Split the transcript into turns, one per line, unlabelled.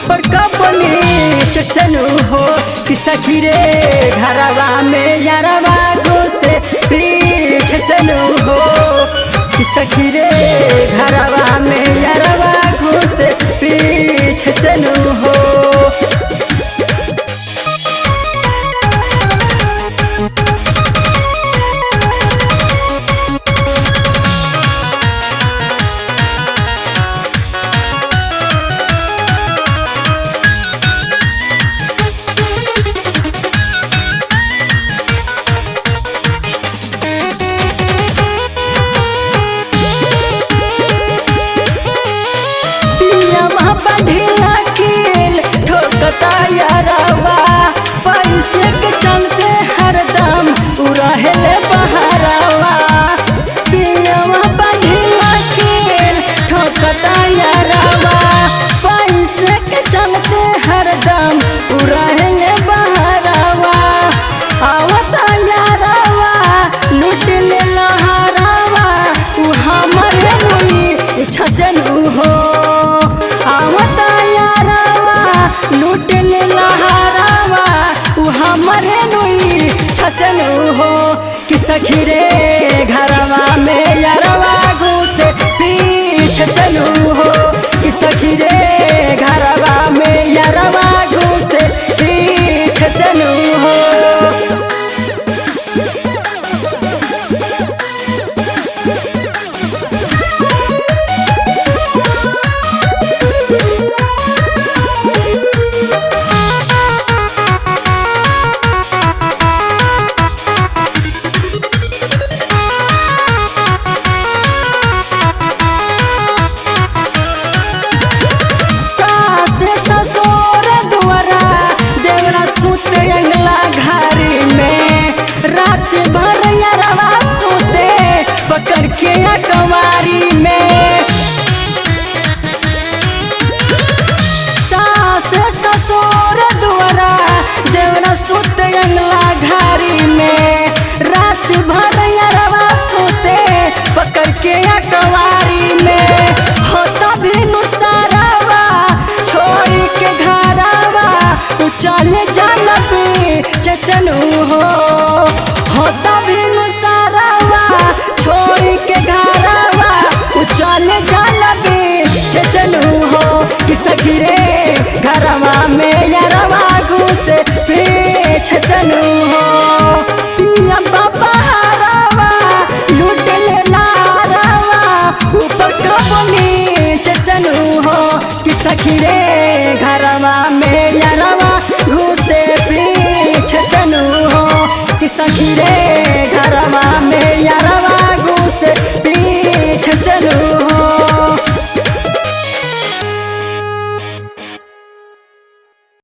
ऊपर कपनी चचनु हो कि सखी रे घरवा में यारवा घुसे पीछे चनु हो कि सखी रे घरवा में यारवा घुसे पीछे चनु हो। बढ़िया कील ठोकता यारवा पैसे के चलते हरदम उड़हेले बहरवा। पियवा बढ़िया कील ठोकता यारवा पैसे के चलते हरदम उड़हेले बहरवा। आवता यारवा लूट ले लहरवा उ हमरे मुई इच्छा से नु हो। आवता यारवा लूट ले लहरवा उ हमरे नुई छसनु हो कि सखी रे घरवा में यारवा घुसे पीछे चलू हो कि सखी रे घरवा में यारवा घुसे पीछे चलू हो। पकड़ के कवारी में सास ससुर दुआरा देवरा सुत अंगला घारी में। रात भर यारवा सुते पकड़ के कवारी में। होता भी नुसारवा छोड़ी के घरवा उ चले जानबी चचनु हो। होता भी नुसारवा छोड़ी के घरवा उ चले जानबी चचनु हो कि सखी रे घरवा में यारवा घुसे पीछे चनु हो। पिया बाबा हरवा लूट ले लारवा ऊपर कबनी चचनु हो कि सखी रे